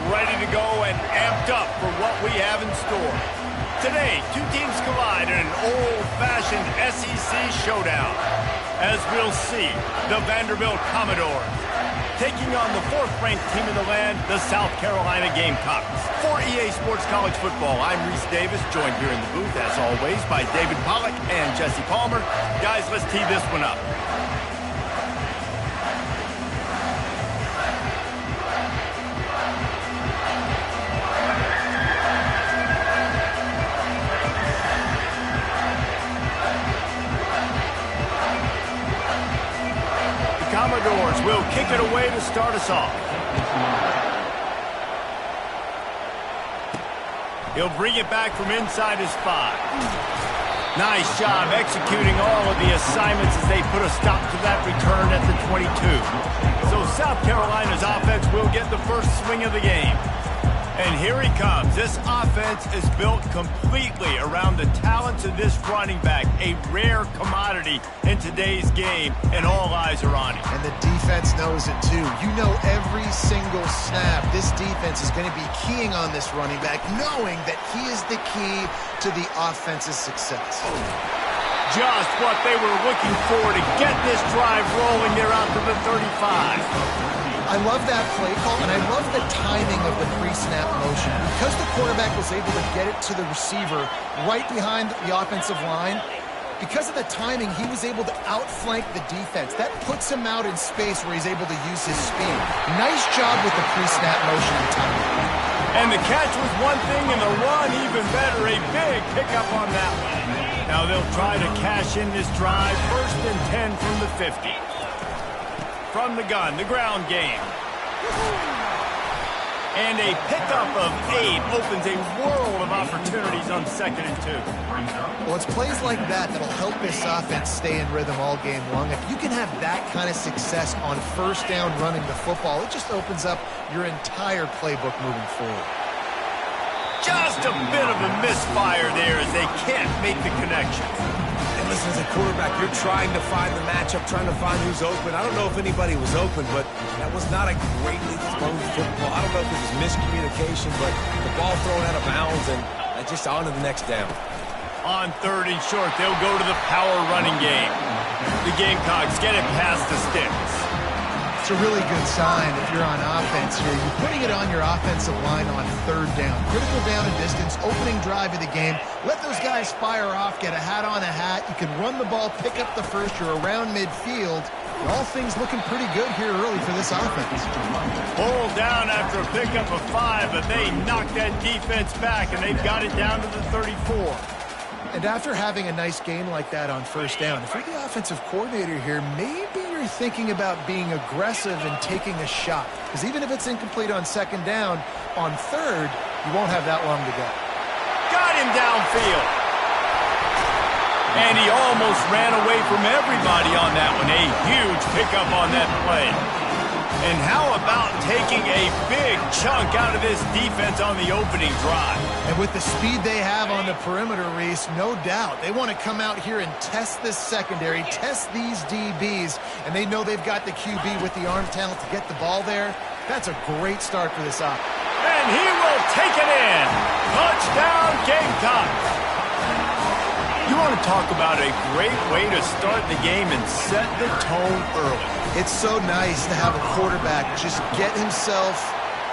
ready to go and amped up for what we have in store. Today, two teams collide in an old-fashioned SEC showdown. As we'll see, the Vanderbilt Commodores taking on the fourth-ranked team in the land, the South Carolina Gamecocks. For EA Sports College Football, I'm Reese Davis, joined here in the booth, as always, by David Pollack and Jesse Palmer. Guys, let's tee this one up. Commodores will kick it away to start us off. He'll bring it back from inside his 5. Nice job executing all of the assignments as they put a stop to that return at the 22. So South Carolina's offense will get the first swing of the game. And here he comes. This offense is built completely around the talents of this running back, a rare commodity in today's game, and all eyes are on him. And the defense knows it too. You know every single snap, this defense is going to be keying on this running back, knowing that he is the key to the offense's success. Just what they were looking for to get this drive rolling there out to the 35. I love that play call, and I love the timing of the pre-snap motion. Because the quarterback was able to get it to the receiver right behind the offensive line, because of the timing, he was able to outflank the defense. That puts him out in space where he's able to use his speed. Nice job with the pre-snap motion and timing. And the catch was one thing, and the run even better. A big pickup on that one. Now they'll try to cash in this drive. 1st and 10 from the 50. From the gun, the ground game. And a pickup of 8 opens a world of opportunities on 2nd and 2. Well, it's plays like that that'll help this offense stay in rhythm all game long. If you can have that kind of success on 1st down running the football, it just opens up your entire playbook moving forward. Just a bit of a misfire there as they can't make the connection. And listen, as a quarterback, you're trying to find the matchup, trying to find who's open. I don't know if anybody was open, but that was not a greatly thrown football. I don't know if it was miscommunication, but the ball thrown out of bounds and just on to the next down. On 3rd and short, they'll go to the power running game. The Gamecocks get it past the sticks. It's a really good sign if you're on offense here. You're putting it on your offensive line on 3rd down. Critical down and distance, opening drive of the game. Let those guys fire off, get a hat on a hat. You can run the ball, pick up the first. You're around midfield. All things looking pretty good here early for this offense. Pulled down after a pickup of 5, but they knocked that defense back, and they've got it down to the 34. And after having a nice game like that on 1st down, if you're the offensive coordinator here, maybe you're thinking about being aggressive and taking a shot. Because even if it's incomplete on 2nd down, on 3rd, you won't have that long to go. Got him downfield. And he almost ran away from everybody on that one. A huge pickup on that play. And how about taking a big chunk out of this defense on the opening drive? And with the speed they have on the perimeter, Reese, no doubt, they want to come out here and test this secondary, test these DBs, and they know they've got the QB with the arm talent to get the ball there. That's a great start for this offense. And he will take it in. Touchdown, Gamecocks. You want to talk about a great way to start the game and set the tone early. It's so nice to have a quarterback just get himself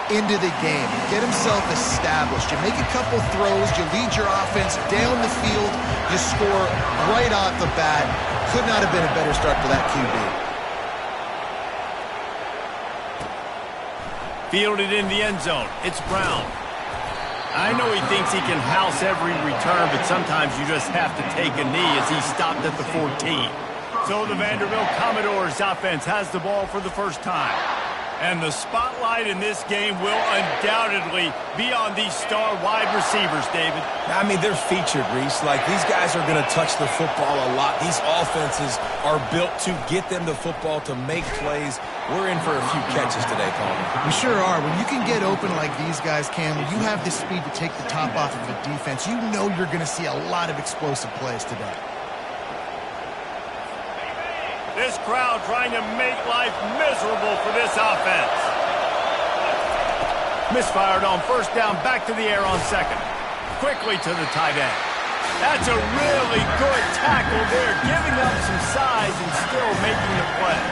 into the game, get himself established. You make a couple throws, you lead your offense down the field, you score right off the bat. Could not have been a better start for that QB. Fielded in the end zone. It's Brown. I know he thinks he can house every return, but sometimes you just have to take a knee as he stopped at the 14. So the Vanderbilt Commodores offense has the ball for the first time. And the spotlight in this game will undoubtedly be on these star wide receivers, David. I mean, they're featured, Reese. Like, these guys are going to touch the football a lot. These offenses are built to get them the football, to make plays. We're in for a few catches today, Palmer. We sure are. When you can get open like these guys can, when you have the speed to take the top off of a defense, you know you're going to see a lot of explosive plays today. This crowd trying to make life miserable for this offense. Misfired on first down, back to the air on second. Quickly to the tight end. That's a really good tackle there, giving up some size and still making the play.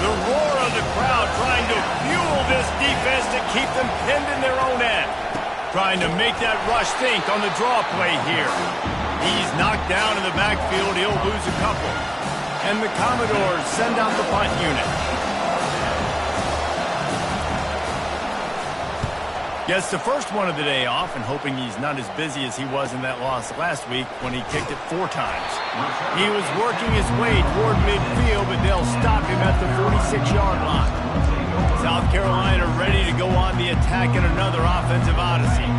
The roar of the crowd trying to fuel this defense to keep them pinned in their own end. Trying to make that rush think on the draw play here. He's knocked down in the backfield. He'll lose a couple. And the Commodores send out the punt unit. Gets the first one of the day off and hoping he's not as busy as he was in that loss last week when he kicked it 4 times. He was working his way toward midfield, but they'll stop him at the 46-yard line. South Carolina ready to go on the attack in another offensive odyssey.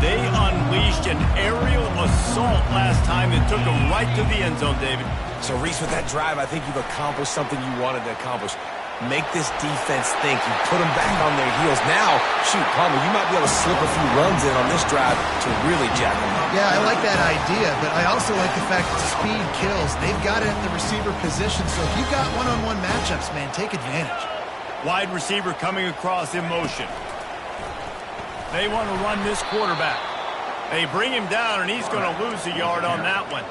They unleashed an aerial assault last time that took them right to the end zone, David. So, Reese, with that drive, I think you've accomplished something you wanted to accomplish. Make this defense think. You put them back on their heels. Now, shoot, Palmer, you might be able to slip a few runs in on this drive to really jack them up. Yeah, I like that idea, but I also like the fact that speed kills. They've got it in the receiver position, so if you've got one-on-one matchups, man, take advantage. Wide receiver coming across in motion. They want to run this quarterback. They bring him down, and he's going to lose a yard on that one.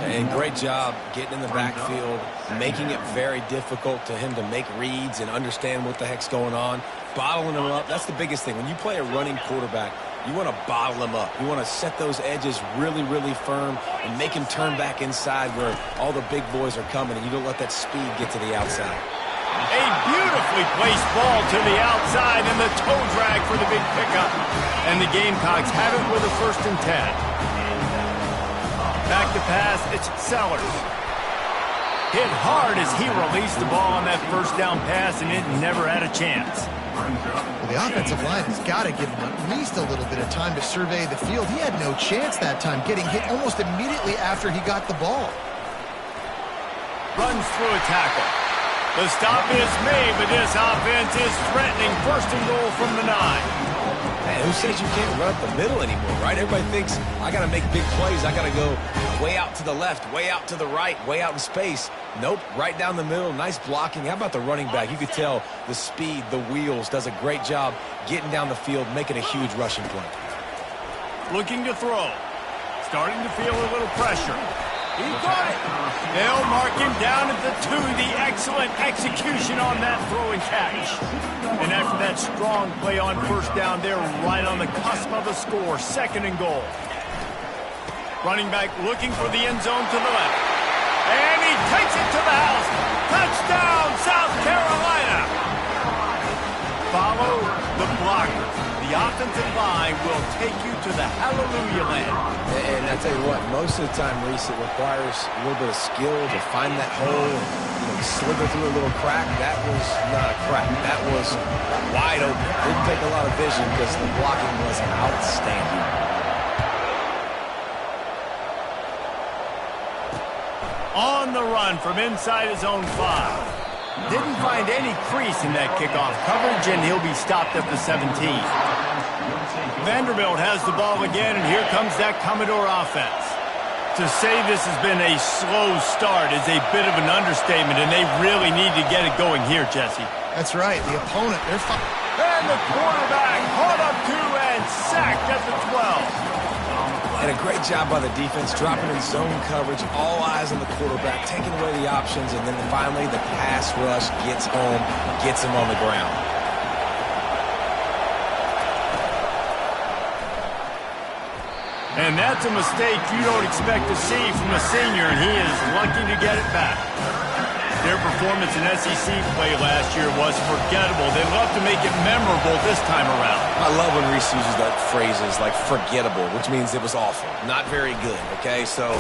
And great job getting in the backfield, making it very difficult to him to make reads and understand what the heck's going on, bottling him up. That's the biggest thing. When you play a running quarterback, you want to bottle him up. You want to set those edges really, really firm and make him turn back inside where all the big boys are coming, and you don't let that speed get to the outside. A beautifully placed ball to the outside and the toe drag for the big pickup. And the Gamecocks have it with a 1st and 10. Back to pass, it's Sellers. Hit hard as he released the ball on that first down pass, and it never had a chance. Well, the offensive line has got to give him at least a little bit of time to survey the field. He had no chance that time, getting hit almost immediately after he got the ball. Runs through a tackle. The stop is made, but this offense is threatening 1st and goal from the 9. Man, who says you can't run up the middle anymore, right? Everybody thinks, I got to make big plays. I got to go way out to the left, way out to the right, way out in space. Nope, right down the middle. Nice blocking. How about the running back? You could tell the speed, the wheels, does a great job getting down the field, making a huge rushing play. Looking to throw. Starting to feel a little pressure. He got it. They'll mark him down at the 2. The excellent execution on that throw and catch. And after that strong play on first down, they're right on the cusp of a score. 2nd and goal. Running back looking for the end zone to the left. And he takes it to the house. Touchdown, South Carolina. Follow the blocker. The offensive line will take you to the hallelujah land. And I tell you what, most of the time, Reese, it requires a little bit of skill to find that hole and slither through a little crack. That was not a crack. That was wide open. Didn't take a lot of vision because the blocking was outstanding. On the run from inside his own 5. Didn't find any crease in that kickoff coverage, and he'll be stopped at the 17. Vanderbilt has the ball again, and here comes that Commodore offense. To say this has been a slow start is a bit of an understatement, and they really need to get it going here, Jesse. That's right. The opponent, they're fine. And the quarterback caught up to and sacked at the 12. And a great job by the defense, dropping in zone coverage, all eyes on the quarterback, taking away the options, and then finally the pass rush gets home, gets him on the ground. And that's a mistake you don't expect to see from a senior, and he is lucky to get it back. Their performance in SEC play last year was forgettable. They'd love to make it memorable this time around. I love when Reese uses that phrases like forgettable, which means it was awful, not very good, okay? So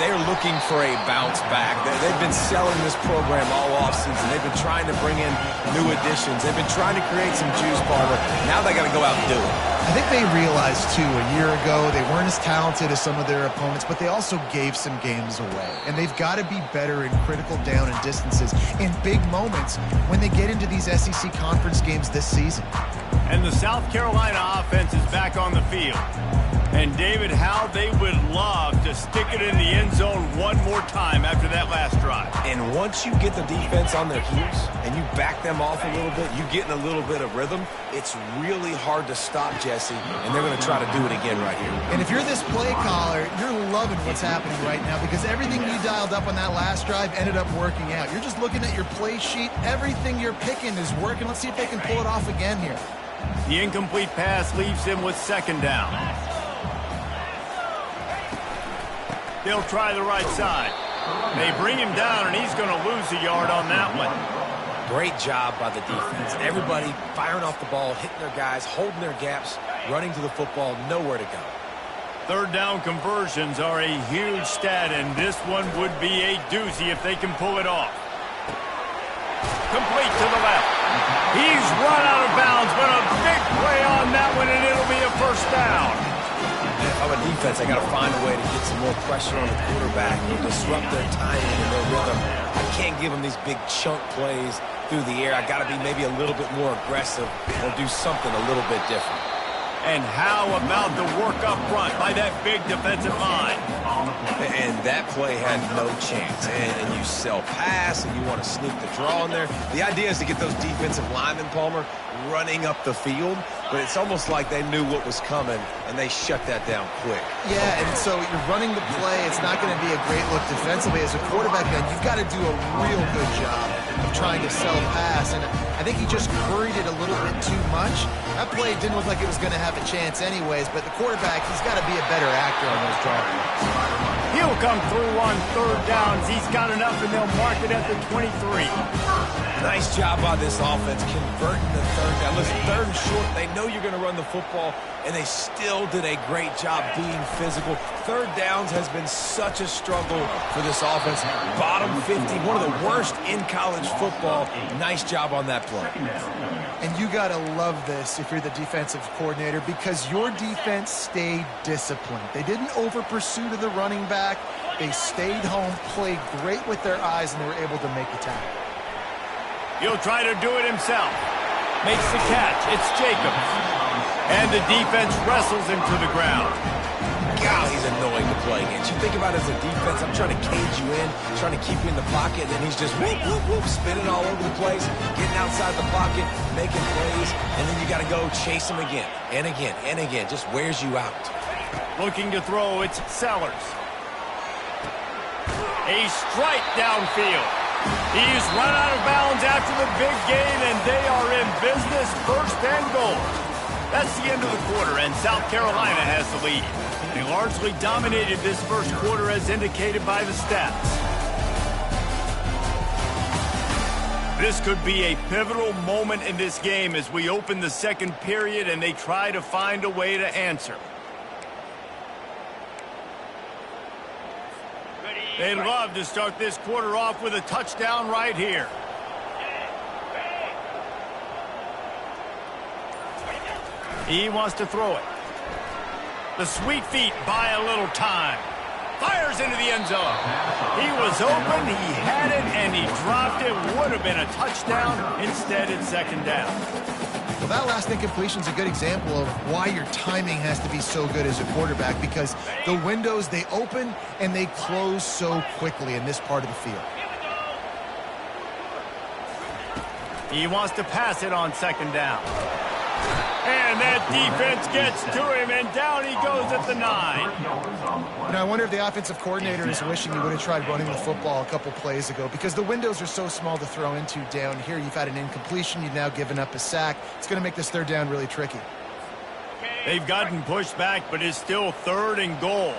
they're looking for a bounce back. They've been selling this program all offseason. They've been trying to bring in new additions. They've been trying to create some juice, Barber. Now they got to go out and do it. I think they realized, too, a year ago they weren't as talented as some of their opponents, but they also gave some games away. And they've got to be better in critical down and distances in big moments when they get into these SEC conference games this season. And the South Carolina offense is back on the field. And David, how they would love to stick it in the end zone one more time after that last drive. And once you get the defense on their heels and you back them off a little bit, you get in a little bit of rhythm, it's really hard to stop, Jesse, and they're going to try to do it again right here. And if you're this play caller, you're loving what's happening right now because everything you dialed up on that last drive ended up working out. You're just looking at your play sheet. Everything you're picking is working. Let's see if they can pull it off again here. The incomplete pass leaves him with second down. They'll try the right side. They bring him down, and he's going to lose a yard on that one. Great job by the defense. Everybody firing off the ball, hitting their guys, holding their gaps, running to the football, nowhere to go. Third down conversions are a huge stat, and this one would be a doozy if they can pull it off. Complete to the left. He's run out of bounds, but a big play on that one, and it'll be a first down. If I'm a defense, I got to find a way to get some more pressure on the quarterback and disrupt their timing and their rhythm. I can't give them these big chunk plays through the air. I got to be maybe a little bit more aggressive or do something a little bit different. And how about the work up front by that big defensive line? And that play had no chance. And you sell pass, and you want to sneak the draw in there. The idea is to get those defensive linemen, Palmer, running up the field. But it's almost like they knew what was coming, and they shut that down quick. Yeah, and so you're running the play. It's not going to be a great look defensively. As a quarterback, then, you've got to do a real good job of trying to sell pass. And I think he just hurried it a little bit too much. That play didn't look like it was going to have a chance anyways, but the quarterback, he's got to be a better actor on those draw plays. He'll come through on third downs. He's got enough, and they'll mark it at the 23. Nice job by this offense converting the third down. Listen, third and short, they know you're going to run the football, and they still did a great job being physical. Third downs has been such a struggle for this offense. Bottom 50, one of the worst in college football. Nice job on that play. And you got to love this if you're the defensive coordinator because your defense stayed disciplined. They didn't over-pursue to the running back. They stayed home, played great with their eyes, and they were able to make the tackle. He'll try to do it himself. Makes the catch. It's Jacobs. And the defense wrestles him to the ground. God, he's annoying to play against. You think about it as a defense, I'm trying to cage you in, trying to keep you in the pocket, and he's just whoop, whoop, whoop, spinning all over the place, getting outside the pocket, making plays, and then you got to go chase him again, and again, and again. Just wears you out. Looking to throw, it's Sellers. A strike downfield. He's run out of bounds after the big gain, and they are in business, first and goal. That's the end of the quarter, and South Carolina has the lead. They largely dominated this first quarter as indicated by the stats. This could be a pivotal moment in this game as we open the second period and they try to find a way to answer. They'd love to start this quarter off with a touchdown right here. He wants to throw it. The sweet feet buy a little time. Fires into the end zone. He was open, he had it, and he dropped it. Would have been a touchdown. Instead, it's second down. Well, that last incompletion is a good example of why your timing has to be so good as a quarterback because the windows, they open and they close so quickly in this part of the field. He wants to pass it on second down. And that defense gets to him, and down he goes at the 9. Now, I wonder if the offensive coordinator is wishing he would have tried running the football a couple plays ago because the windows are so small to throw into down here. You've had an incompletion. You've now given up a sack. It's going to make this third down really tricky. They've gotten pushed back, but it's still third and goal.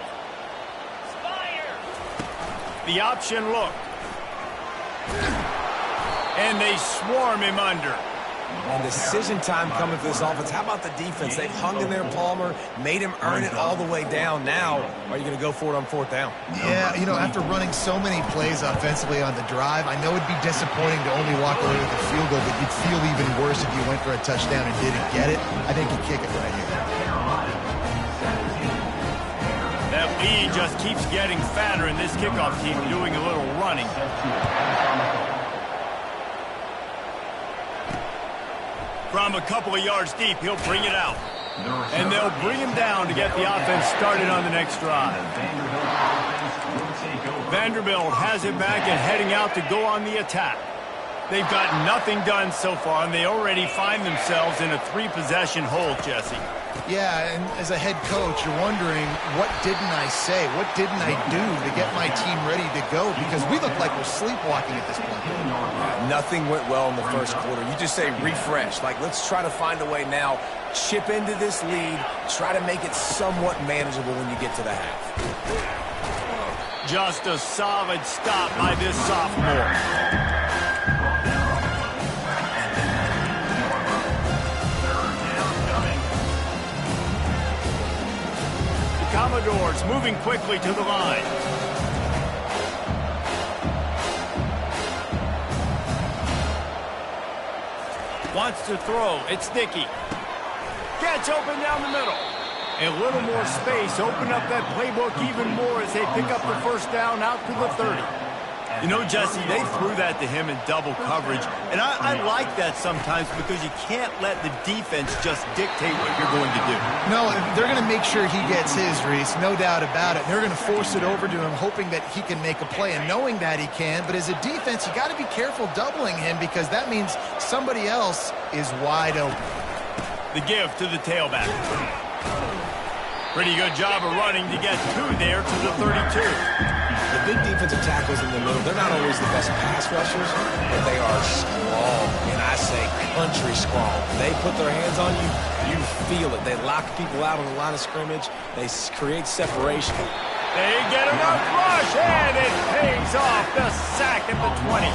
The option look. And they swarm him under. And decision time coming for this offense. How about the defense? They've hung in there, Palmer, made him earn it all the way down. Now, are you going to go for it on fourth down? Yeah, you know, after running so many plays offensively on the drive, I know it'd be disappointing to only walk away with a field goal, but you'd feel even worse if you went for a touchdown and didn't get it. I think you kick it right here. That lead just keeps getting fatter, and this kickoff team doing a little running. From a couple of yards deep, he'll bring it out. And they'll bring him down to get the offense started on the next drive. Vanderbilt has it back and heading out to go on the attack. They've got nothing done so far, and they already find themselves in a 3-possession hole, Jesse. Yeah, and as a head coach, you're wondering, what didn't I say? What didn't I do to get my team ready to go? Because we look like we're sleepwalking at this point. Nothing went well in the first quarter. You just say refresh. Like, let's try to find a way now. Chip into this lead. Try to make it somewhat manageable when you get to the half. Just a solid stop by this sophomore. Commodores moving quickly to the line. Wants to throw. It's Dickey. Gets open down the middle. A little more space. Open up that playbook even more as they pick up the first down out to the 30. You know, Jesse, they threw that to him in double coverage, and I like that sometimes because you can't let the defense just dictate what you're going to do. No, they're going to make sure he gets his, Reese, no doubt about it. They're going to force it over to him, hoping that he can make a play, and knowing that he can. But as a defense, you got to be careful doubling him because that means somebody else is wide open. The give to the tailback. Pretty good job of running to get there to the 32. The big defensive tackles in the middle, they're not always the best pass rushers, but they are strong, and I say country strong. They put their hands on you, you feel it. They lock people out on the line of scrimmage. They create separation. They get enough rush, and it pays off. The sack at the 20.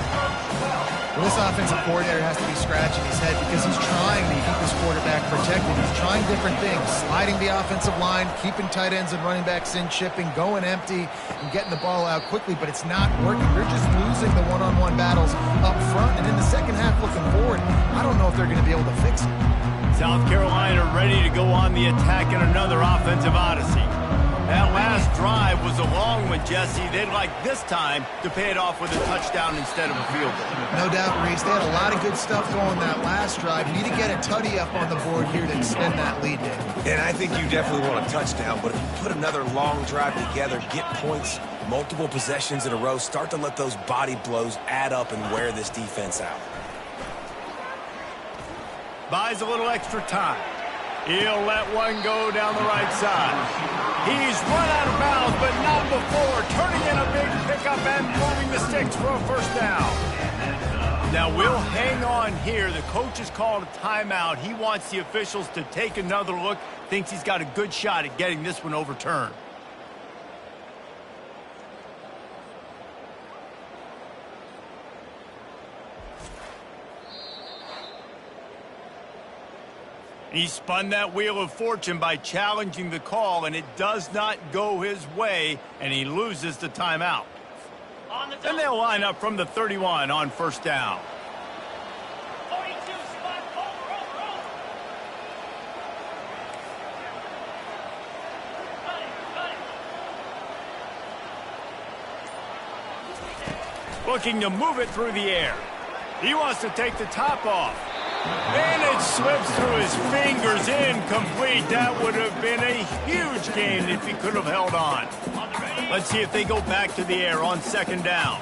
Well, this offensive coordinator has to be scratching his head because he's trying to keep his quarterback protected. He's trying different things, sliding the offensive line, keeping tight ends and running backs in, chipping, going empty, and getting the ball out quickly, but it's not working. They're just losing the one-on-one battles up front, and in the second half looking forward, I don't know if they're going to be able to fix it. South Carolina ready to go on the attack in another offensive odyssey. That last drive was a long one, Jesse. They'd like this time to pay it off with a touchdown instead of a field goal. No doubt, Reese. They had a lot of good stuff going that last drive. Need to get a tutty up on the board here to extend that lead, Dave. And I think you definitely want a touchdown, but if you put another long drive together, get points, multiple possessions in a row, start to let those body blows add up and wear this defense out. Buys a little extra time. He'll let one go down the right side. He's run out of bounds, but not before. Turning in a big pickup and moving the sticks for a first down. Now we'll hang on here. The coach has called a timeout. He wants the officials to take another look. Thinks he's got a good shot at getting this one overturned. He spun that wheel of fortune by challenging the call, and it does not go his way, and he loses the timeout. Then they'll line up from the 31 on first down. 42, spot, over. Looking to move it through the air. He wants to take the top off. And it slips through his fingers, incomplete. That would have been a huge gain if he could have held on. Let's see if they go back to the air on second down.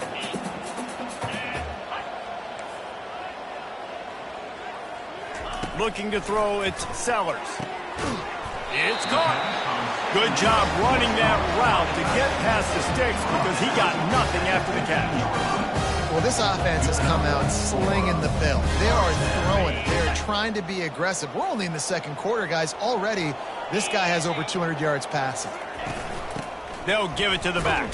Looking to throw, it's Sellers. It's caught. Good job running that route to get past the sticks because he got nothing after the catch. Well, this offense has come out slinging the bill. They are throwing it. They are trying to be aggressive. We're only in the second quarter, guys. Already, this guy has over 200 yards passing. They'll give it to the back.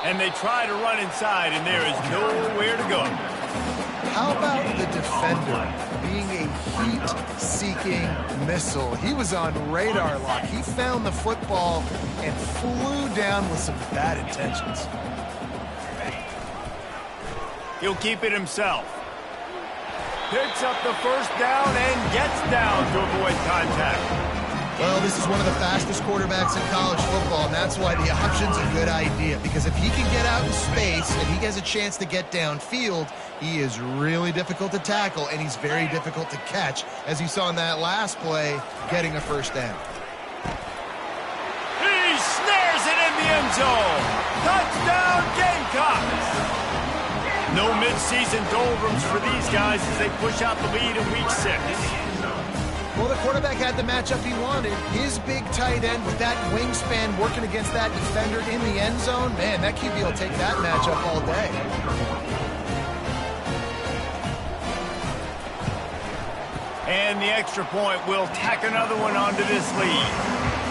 And they try to run inside, and there is nowhere to go. How about the defender being a heat-seeking missile? He was on radar lock. He found the football and flew down with some bad intentions. He'll keep it himself. Picks up the first down and gets down to avoid contact. Well, this is one of the fastest quarterbacks in college football, and that's why the option's a good idea. Because if he can get out in space and he has a chance to get downfield, he is really difficult to tackle, and he's very difficult to catch, as you saw in that last play, getting a first down. He snares it in the end zone. Touchdown, Gamecocks! No midseason doldrums for these guys as they push out the lead in Week 6. Well, the quarterback had the matchup he wanted. His big tight end with that wingspan working against that defender in the end zone. Man, that QB will take that matchup all day. And the extra point will tack another one onto this lead.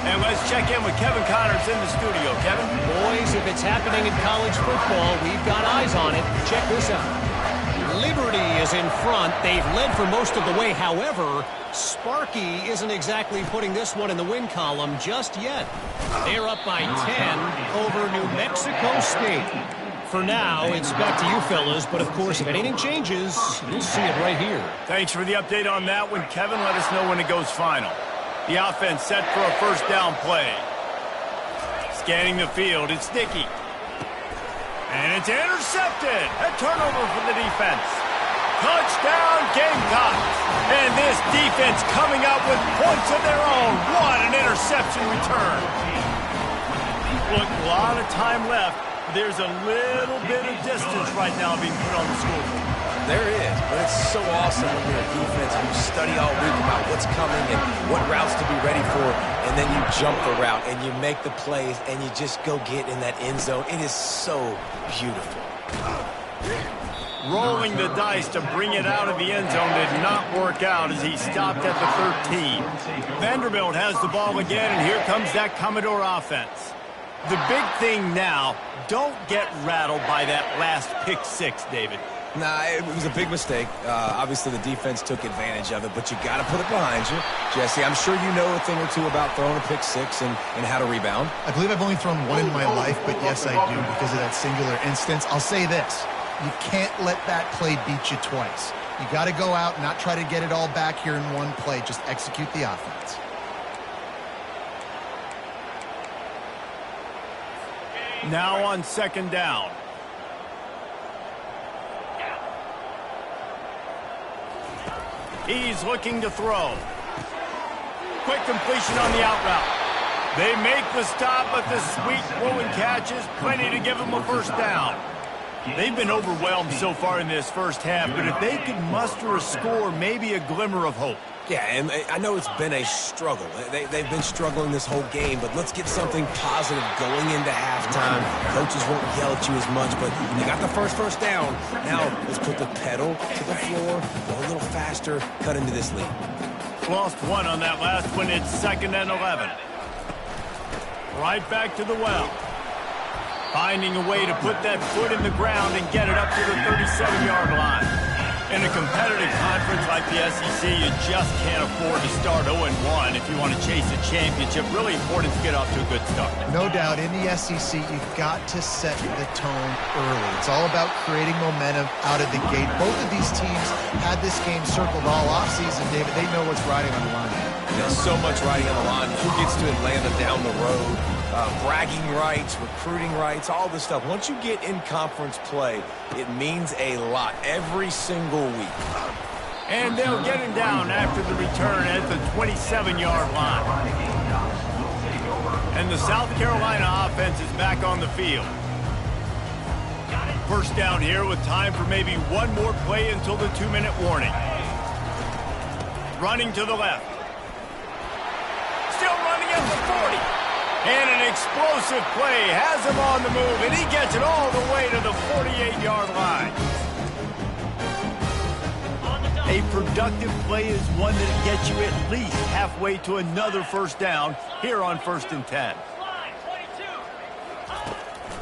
And let's check in with Kevin Connors in the studio. Kevin? Boys, if it's happening in college football, we've got eyes on it. Check this out. Liberty is in front. They've led for most of the way. However, Sparky isn't exactly putting this one in the win column just yet. They're up by 10 over New Mexico State. For now, it's back to you fellas, but of course, if anything changes, you'll see it right here. Thanks for the update on that one, Kevin. Let us know when it goes final. The offense set for a first down play. Scanning the field, it's Dickey. And it's intercepted. A turnover for the defense. Touchdown, Gamecocks. And this defense coming up with points of their own. What an interception return. Look, a lot of time left. There's a little bit of distance right now being put on the scoreboard. There is, but it's so awesome when you're a defense and you study all week about what's coming and what routes to be ready for, and then you jump the route and you make the plays and you just go get in that end zone. It is so beautiful. Rolling the dice to bring it out of the end zone did not work out as he stopped at the 13. Vanderbilt has the ball again, and here comes that Commodore offense. The big thing now, don't get rattled by that last pick six, David. Nah, it was a big mistake. Obviously, the defense took advantage of it, but you got to put it behind you. Jesse, I'm sure you know a thing or two about throwing a pick six and how to rebound. I believe I've only thrown one in my life, but yes, I do because of that singular instance. I'll say this. You can't let that play beat you twice. You got to go out and not try to get it all back here in one play. Just execute the offense. Now on second down. He's looking to throw. Quick completion on the out route. They make the stop, but the sweet throwing catch is plenty to give them a first down. They've been overwhelmed so far in this first half, but if they could muster a score, maybe a glimmer of hope. Yeah, and I know it's been a struggle. They've been struggling this whole game, but let's get something positive going into halftime. Coaches won't yell at you as much, but you got the first down. Now, let's put the pedal to the floor, go a little faster, cut into this lead. Lost one on that last one. It's 2nd and 11. Right back to the well. Finding a way to put that foot in the ground and get it up to the 37-yard line. In a competitive conference like the SEC, you just can't afford to start 0-1 if you want to chase a championship. Really important to get off to a good start. No doubt, in the SEC, you've got to set the tone early. It's all about creating momentum out of the gate. Both of these teams had this game circled all offseason, David. They know what's riding on the line. There's so much riding on the line. Who gets to Atlanta down the road? Bragging rights, recruiting rights, all this stuff. Once you get in conference play, it means a lot every single week. And they'll get him down after the return at the 27-yard line. And the South Carolina offense is back on the field. First down here with time for maybe one more play until the 2-minute warning. Running to the left. Still running at the 40. And an explosive play has him on the move, and he gets it all the way to the 48-yard line. A productive play is one that gets you at least halfway to another first down here on 1st and 10.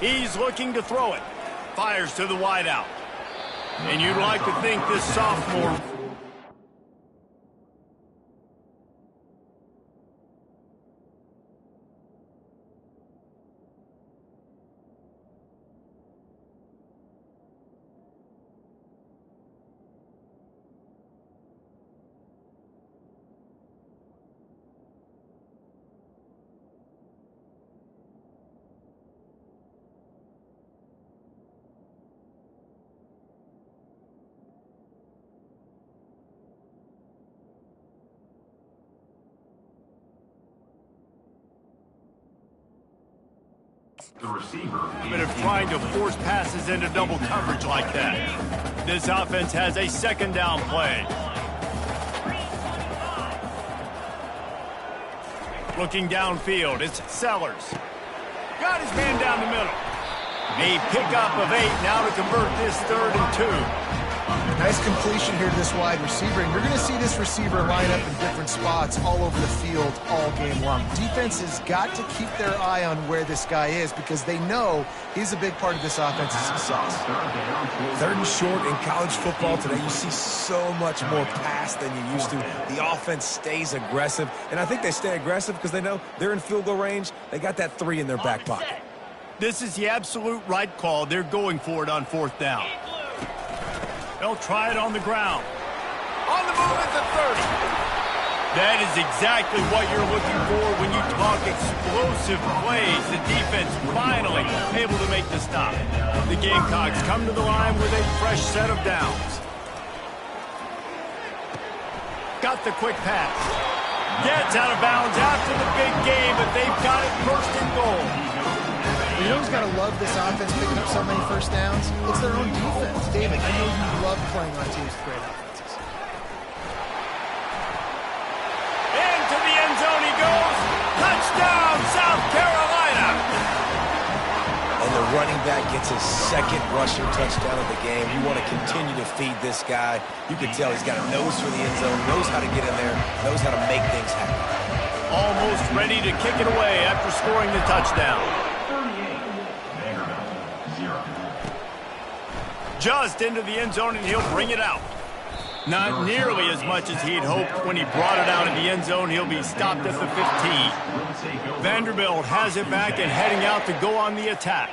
He's looking to throw it. Fires to the wideout. And you'd like to think this sophomore But of trying to force passes into double coverage like that. This offense has a second down play. Looking downfield, it's Sellers. Got his man down the middle. A pickup of 8 now to convert this 3rd and 2. Nice completion here to this wide receiver, and you're going to see this receiver line up in different spots all over the field all game long. Defense has got to keep their eye on where this guy is because they know he's a big part of this offense's success. 3rd and short in college football today, you see so much more pass than you used to. The offense stays aggressive, and I think they stay aggressive because they know they're in field goal range. They got that 3 in their back pocket. This is the absolute right call. They're going for it on 4th down. They'll try it on the ground. On the move at the 30. That is exactly what you're looking for when you talk explosive plays. The defense finally able to make the stop. The Gamecocks come to the line with a fresh set of downs. Got the quick pass. Gets out of bounds after the big game, but they've got it 1st and goal. You know who's got to love this offense picking up so many first downs? It's their own defense. David, I know you love playing on teams with great offenses. Into the end zone he goes. Touchdown, South Carolina. And the running back gets his 2nd rushing touchdown of the game. You want to continue to feed this guy. You can tell he's got a nose for the end zone, knows how to get in there, knows how to make things happen. Almost ready to kick it away after scoring the touchdown. Just into the end zone, and he'll bring it out. Not nearly as much as he'd hoped when he brought it out of the end zone. He'll be stopped at the 15. Vanderbilt has it back and heading out to go on the attack.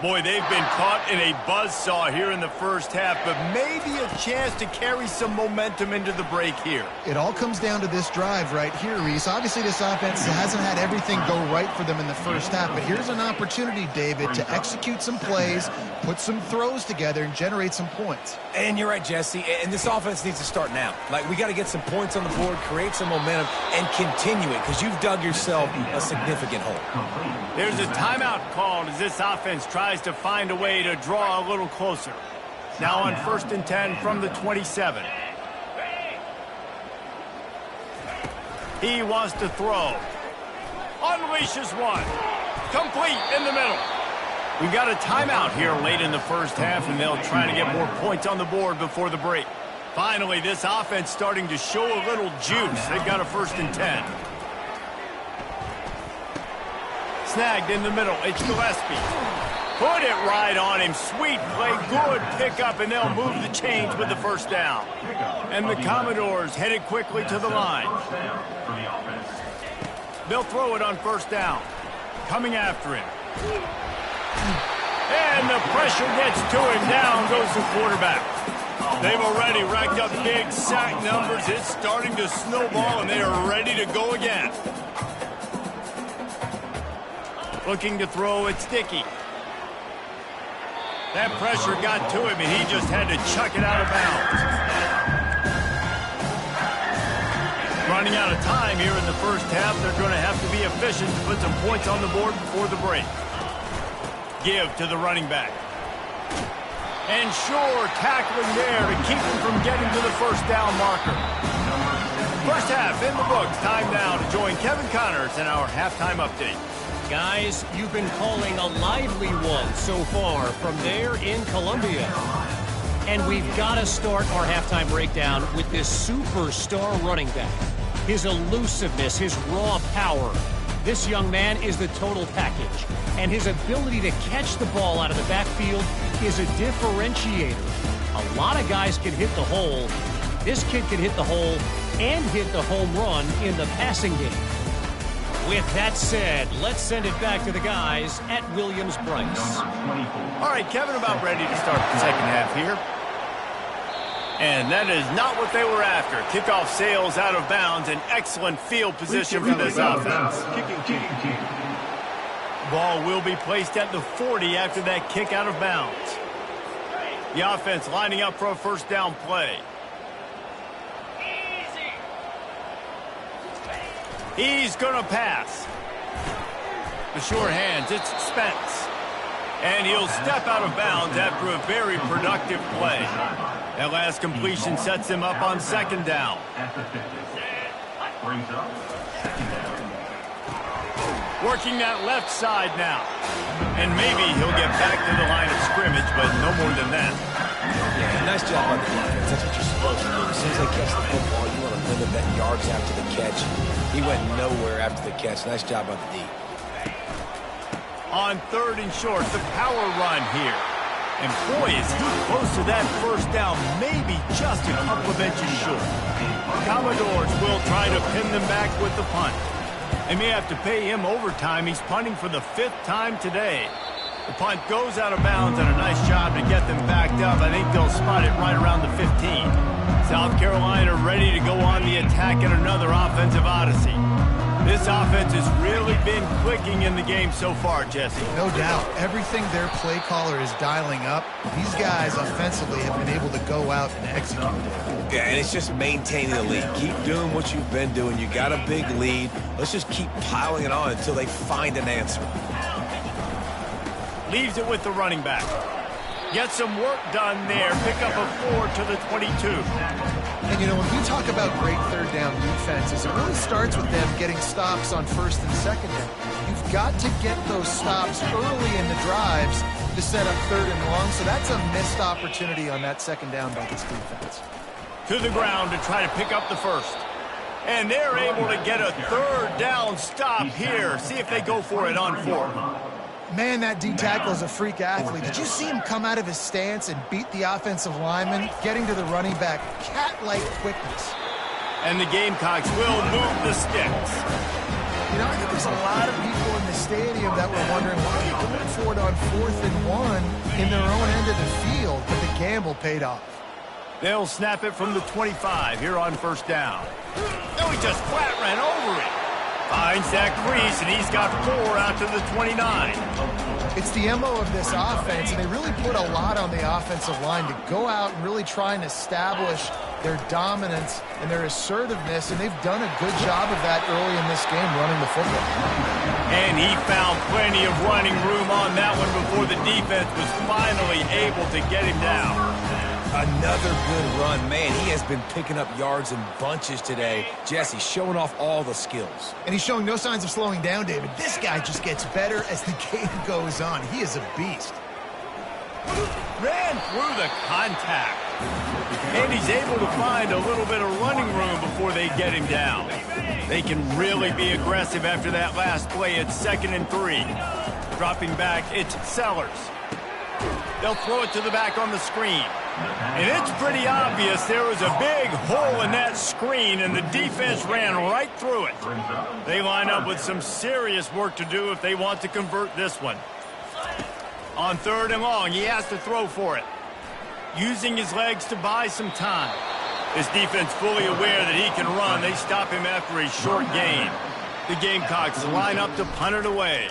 Boy, they've been caught in a buzzsaw here in the first half, but maybe a chance to carry some momentum into the break here. It all comes down to this drive right here, Reese. Obviously, this offense hasn't had everything go right for them in the first half, but here's an opportunity, David, to execute some plays, put some throws together, and generate some points. And you're right, Jesse, and this offense needs to start now. Like, we got to get some points on the board, create some momentum, and continue it, because you've dug yourself a significant hole. There's a timeout called as this offense tries to find a way to draw a little closer. Now on 1st and 10 from the 27. He wants to throw. Unleashes one. Complete in the middle. We've got a timeout here late in the first half, and they'll try to get more points on the board before the break. Finally, this offense starting to show a little juice. They've got a 1st and 10. Snagged in the middle. It's Gillespie. Put it right on him. Sweet play. Good pickup, and they'll move the chains with the 1st down. And the Commodores headed quickly to the line. They'll throw it on 1st down. Coming after him. And the pressure gets to him. Down goes the quarterback. They've already racked up big sack numbers. It's starting to snowball, and they are ready to go again. Looking to throw, it's Dickey. That pressure got to him, and he just had to chuck it out of bounds. Running out of time here in the first half. They're going to have to be efficient to put some points on the board before the break. Give to the running back. And sure, tackling there to keep him from getting to the 1st down marker. First half in the books. Time now to join Kevin Connors in our halftime update. Guys, you've been calling a lively one so far from there in Columbia. And we've got to start our halftime breakdown with this superstar running back. His elusiveness, his raw power. This young man is the total package. And his ability to catch the ball out of the backfield is a differentiator. A lot of guys can hit the hole. This kid can hit the hole and hit the home run in the passing game. With that said, let's send it back to the guys at Williams-Brice. All right, Kevin, about ready to start the second half here. And that is not what they were after. Kickoff sails out of bounds. An excellent field position for this offense. Ball will be placed at the 40 after that kick out of bounds. The offense lining up for a 1st down play. He's going to pass. The sure hands, it's Spence. And he'll step out of bounds after a very productive play. That last completion sets him up on second down. Working that left side now. And maybe he'll get back to the line of scrimmage, but no more than that. Yeah, nice job on the defense. That's what you're supposed to do. As soon as they catch the football, you want to limit that yards after the catch. He went nowhere after the catch. Nice job on the D. On 3rd and short, the power run here. And boy, is he close to that first down, maybe just a couple of inches short. Commodores will try to pin them back with the punt. They may have to pay him overtime. He's punting for the 5th time today. The punt goes out of bounds, and a nice job to get them backed up. I think they'll spot it right around the 15. South Carolina ready to go on the attack in another offensive odyssey. This offense has really been clicking in the game so far, Jesse. No doubt. Everything their play caller is dialing up, these guys offensively have been able to go out and execute it. Yeah, and it's just maintaining the lead. Keep doing what you've been doing. You got a big lead. Let's just keep piling it on until they find an answer. Leaves it with the running back. Get some work done there. Pick up a 4 to the 22. And, you know, when we talk about great third down defenses, it really starts with them getting stops on 1st and 2nd down. You've got to get those stops early in the drives to set up 3rd and long, so that's a missed opportunity on that 2nd down by this defense. To the ground to try to pick up the 1st. And they're able to get a 3rd down stop here. See if they go for it on 4th. Man, that D-tackle is a freak athlete. Did you see him come out of his stance and beat the offensive lineman, getting to the running back? Cat-like quickness. And the Gamecocks will move the sticks. You know, I think there's a lot of people in the stadium that were wondering why are you going for it on 4th and 1 in their own end of the field, but the gamble paid off. They'll snap it from the 25 here on 1st down. No, he just flat ran over it. Finds that crease, and he's got 4 out to the 29. It's the MO of this offense, and they really put a lot on the offensive line to go out and really try and establish their dominance and their assertiveness, and they've done a good job of that early in this game running the football. And he found plenty of running room on that one before the defense was finally able to get him down. Another good run. Man, he has been picking up yards in bunches today. Jesse showing off all the skills. And he's showing no signs of slowing down, David. This guy just gets better as the game goes on. He is a beast. Ran through the contact. And he's able to find a little bit of running room before they get him down. They can really be aggressive after that last play. It's 2nd and 3. Dropping back, it's Sellers. They'll throw it to the back on the screen. And it's pretty obvious there was a big hole in that screen, and the defense ran right through it. They line up with some serious work to do if they want to convert this one. On 3rd and long, he has to throw for it. Using his legs to buy some time. This defense fully aware that he can run. They stop him after a short gain. The Gamecocks line up to punt it away.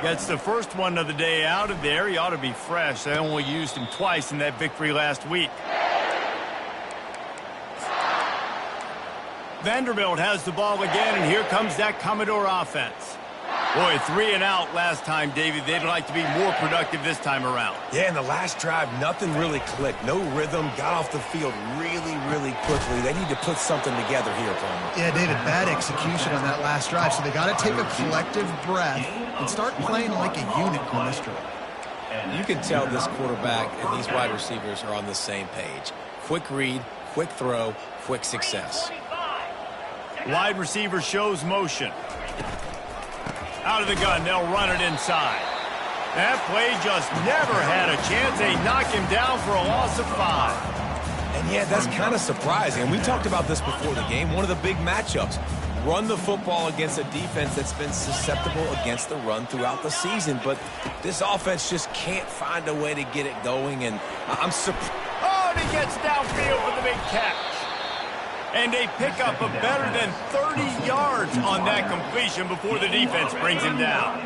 Gets the first one of the day out of there. He ought to be fresh. They only used him twice in that victory last week. Vanderbilt has the ball again, and here comes that Commodore offense. Boy, 3 and out last time, David. They'd like to be more productive this time around. Yeah, in the last drive, nothing really clicked. No rhythm, got off the field really quickly. They need to put something together here, Palmer. Yeah, David, bad execution on that last drive, so they got to take a collective breath and start playing like a unit on this drive. You can tell this quarterback and these wide receivers are on the same page. Quick read, quick throw, quick success. Wide receiver shows motion. Out of the gun, they'll run it inside. That play just never had a chance. They knock him down for a loss of 5. And yeah, that's kind of surprising. We talked about this before the game. One of the big matchups. Run the football against a defense that's been susceptible against the run throughout the season. But this offense just can't find a way to get it going. And I'm surprised. Oh, and he gets downfield for the big catch. And they pick up a better than 30 yards on that completion before the defense brings him down.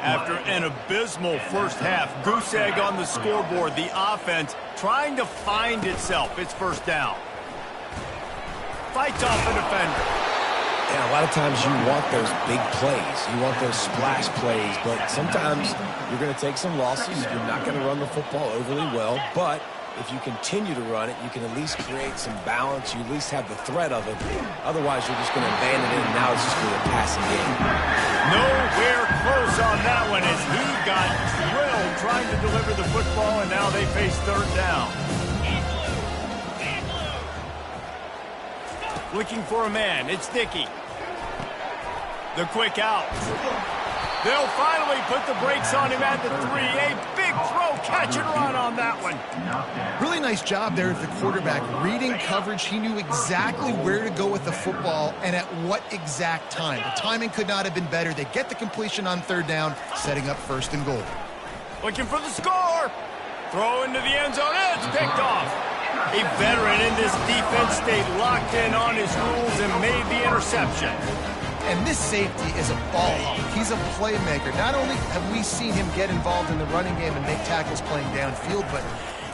After an abysmal first half, goose egg on the scoreboard, the offense trying to find itself. It's 1st down. Fights off the defender. And a lot of times you want those big plays. You want those splash plays, but sometimes you're going to take some losses. You're not going to run the football overly well, but if you continue to run it, you can at least create some balance. You at least have the threat of it. Otherwise, you're just going to abandon it, and now it's just going to be a passing game. Nowhere close on that one as he got drilled trying to deliver the football, and now they face third down. Looking for a man. It's Dickey. The quick out. They'll finally put the brakes on him at the 3. A big throw, catch and run on that one. Really nice job there of the quarterback. Reading coverage, he knew exactly where to go with the football and at what exact time. The timing could not have been better. They get the completion on third down, setting up first and goal. Looking for the score. Throw into the end zone. It's picked off. A veteran in this defense stayed locked in on his rules and made the interception. And this safety is a ball hawk. He's a playmaker. Not only have we seen him get involved in the running game and make tackles playing downfield, but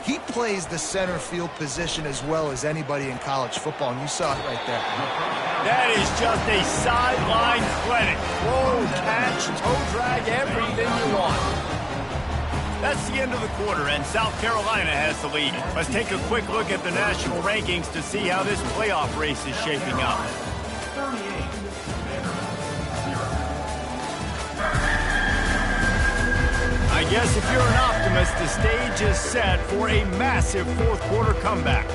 he plays the center field position as well as anybody in college football, and you saw it right there. That is just a sideline clinic. Throw, catch, toe drag, everything you want. That's the end of the quarter, and South Carolina has the lead. Let's take a quick look at the national rankings to see how this playoff race is shaping up. I guess if you're an optimist, the stage is set for a massive fourth quarter comeback.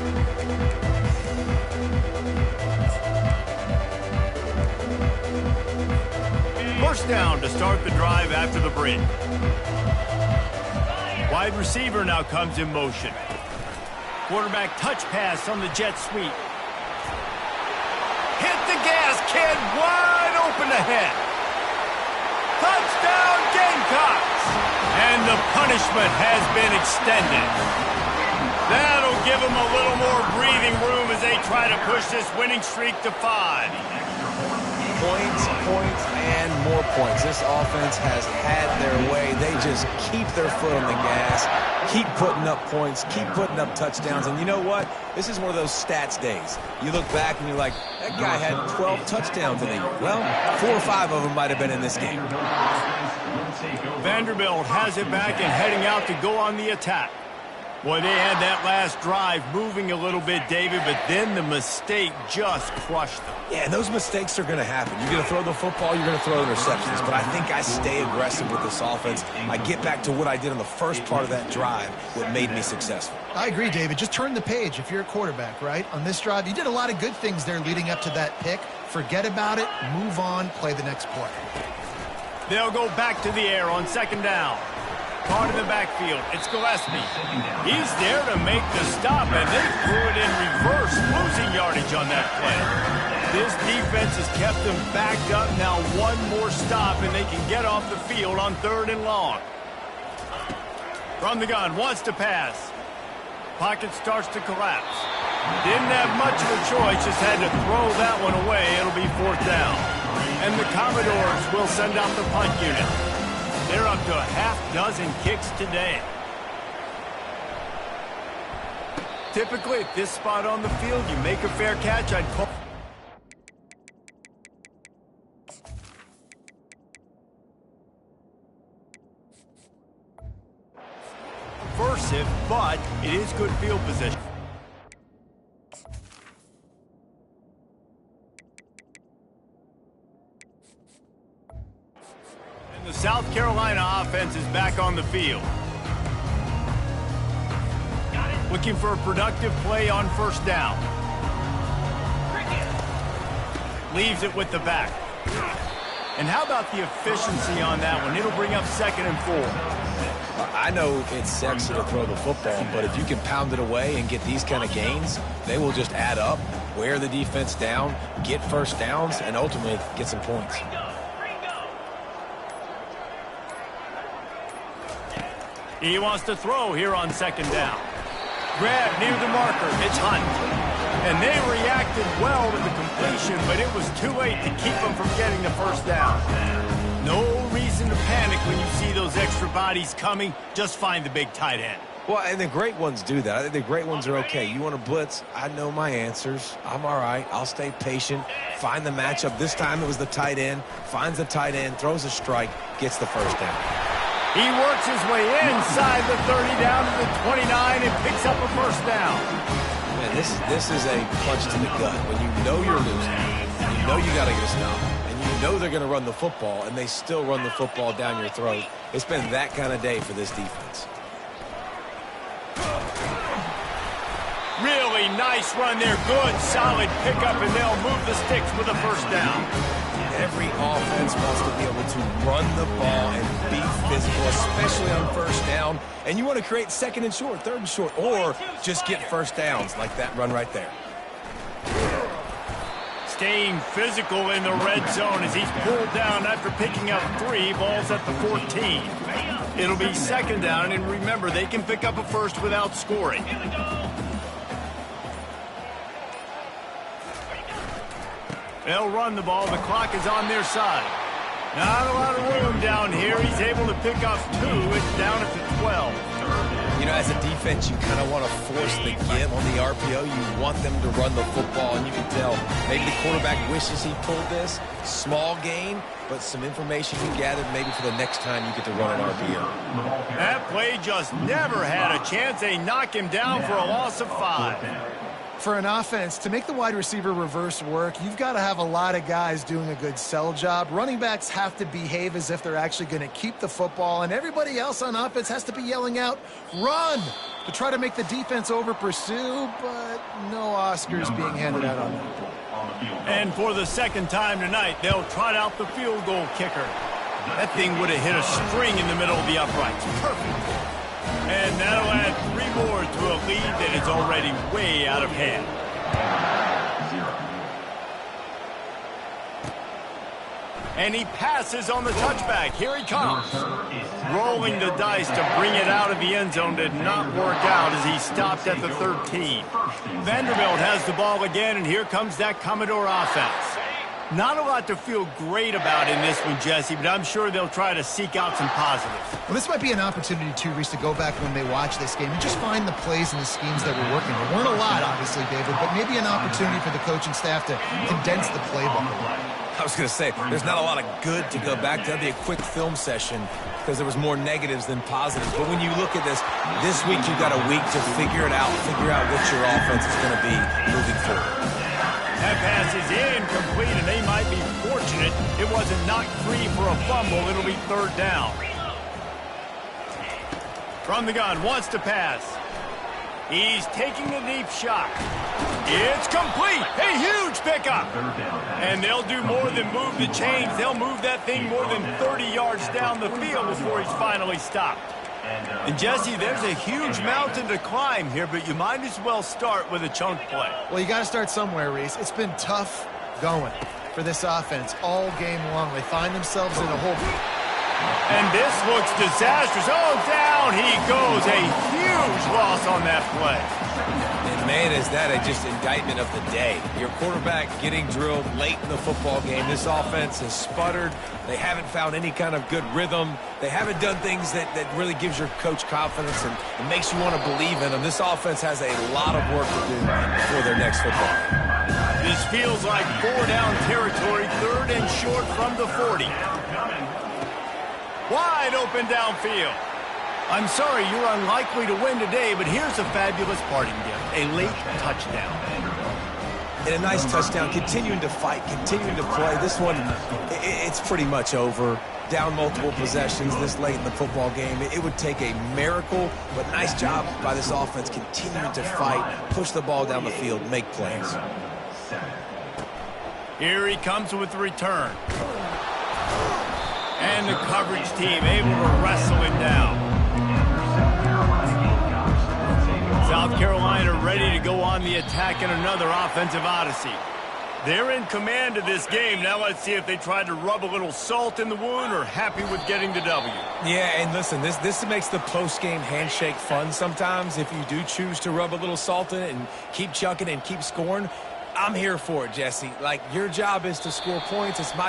First down to start the drive after the break. Wide receiver now comes in motion. Quarterback touch pass on the jet sweep. Hit the gas, kid, wide open ahead. Touchdown, Gamecocks! And the punishment has been extended. That'll give them a little more breathing room as they try to push this winning streak to 5. Points, and more points. This offense has had their way. They just keep their foot on the gas, keep putting up points, keep putting up touchdowns. And you know what? This is one of those stats days. You look back and you're like, that guy had 12 touchdowns in a year. Well, 4 or 5 of them might have been in this game. Vanderbilt has it back and heading out to go on the attack. Boy, they had that last drive moving a little bit, David, but then the mistake just crushed them. Yeah, those mistakes are going to happen. You're going to throw the football, you're going to throw interceptions, but I think I stay aggressive with this offense. I get back to what I did on the first part of that drive, what made me successful. I agree, David. Just turn the page if you're a quarterback, right? On this drive, you did a lot of good things there leading up to that pick. Forget about it, move on, play the next play. They'll go back to the air on second down. Caught in the backfield. It's Gillespie. He's there to make the stop, and they threw it in reverse, losing yardage on that play. This defense has kept them backed up. Now one more stop, and they can get off the field on third and long. From the gun, wants to pass. Pocket starts to collapse. Didn't have much of a choice, just had to throw that one away. It'll be fourth down. And the Commodores will send out the punt unit. They're up to a half-dozen kicks today. Typically, at this spot on the field, you make a fair catch, I'd call. Aversive, but it is good field position. The South Carolina offense is back on the field. Looking for a productive play on first down. Leaves it with the back. And how about the efficiency on that one? It'll bring up 2nd and 4. I know it's sexy to throw the football, but if you can pound it away and get these kind of gains, they will just add up, wear the defense down, get first downs, and ultimately get some points. He wants to throw here on second down. Grab near the marker. It's Hunt. And they reacted well to the completion, but it was too late to keep them from getting the first down. No reason to panic when you see those extra bodies coming. Just find the big tight end. Well, and the great ones do that. I think the great ones are okay. You want to blitz, I know my answers. I'm all right. I'll stay patient, find the matchup. This time it was the tight end. Finds the tight end, throws a strike, gets the first down. He works his way inside the 30 down to the 29 and picks up a first down. Man, this is a punch to the gut. When you know you're losing, you know you got to get a stop, and you know they're going to run the football, and they still run the football down your throat. It's been that kind of day for this defense. Really nice run there. Good, solid pickup, and they'll move the sticks with a first down. Every offense wants to be able to run the ball and be physical, especially on first down. And you want to create second and short, third and short, or just get first downs like that run right there. Staying physical in the red zone as he's pulled down after picking up 3 balls at the 14. It'll be second down, and remember, they can pick up a first without scoring. They'll run the ball. The clock is on their side. Not a lot of room down here. He's able to pick up 2. It's down at the 12. You know, as a defense, you kind of want to force the give on the RPO. You want them to run the football, and you can tell maybe the quarterback wishes he pulled this. Small gain, but some information you gathered maybe for the next time you get to run an RPO. That play just never had a chance. They knock him down for a loss of 5. For an offense, to make the wide receiver reverse work, you've got to have a lot of guys doing a good sell job. Running backs have to behave as if they're actually going to keep the football, and everybody else on offense has to be yelling out, run, to try to make the defense over-pursue, but no Oscars being handed out on that. And for the second time tonight, they'll trot out the field goal kicker. That thing would have hit a string in the middle of the uprights. Perfect. And that'll add 3 more to a lead that is already way out of hand. And he passes on the touchback. Here he comes. Rolling the dice to bring it out of the end zone did not work out as he stopped at the 13. Vanderbilt has the ball again, and here comes that Commodore offense. Not a lot to feel great about in this one, Jesse, but I'm sure they'll try to seek out some positives. Well, this might be an opportunity, too, Reese, to go back when they watch this game and just find the plays and the schemes that were working. There weren't a lot, obviously, David, but maybe an opportunity for the coaching staff to condense the playbook. I was going to say, there's not a lot of good to go back to. That'd be a quick film session because there was more negatives than positives. But when you look at this week you've got a week to figure it out, figure out what your offense is going to be moving forward. That pass is incomplete, and they might be fortunate it wasn't knocked free for a fumble. It'll be third down. From the gun, wants to pass. He's taking a deep shot. It's complete. A huge pickup. And they'll do more than move the chains. They'll move that thing more than 30 yards down the field before he's finally stopped. And, Jesse, there's a huge mountain to climb here, but you might as well start with a chunk play. Well, you got to start somewhere, Reese. It's been tough going for this offense all game long. They find themselves in a hole. And this looks disastrous. Oh, down he goes. A huge loss on that play. And, man, is that just indictment of the day. Your quarterback getting drilled late in the football game. This offense has sputtered. They haven't found any kind of good rhythm. They haven't done things that really gives your coach confidence and makes you want to believe in them. This offense has a lot of work to do before their next football game. This feels like 4-down territory, 3rd and short from the 40. Wide open downfield. I'm sorry, you're unlikely to win today, but here's a fabulous parting gift, a late touchdown. And a nice touchdown, continuing to fight, continuing to play. This one, it's pretty much over. Down multiple possessions this late in the football game. It would take a miracle, but nice job by this offense continuing to fight, push the ball down the field, make plays. Here he comes with the return. And the coverage team able to wrestle him down. South Carolina ready to go on the attack in another offensive odyssey. They're in command of this game. Now let's see if they try to rub a little salt in the wound or happy with getting the W. Yeah, and listen, this makes the post-game handshake fun sometimes. If you do choose to rub a little salt in it and keep chucking and keep scoring, I'm here for it, Jesse. Like, your job is to score points. It's my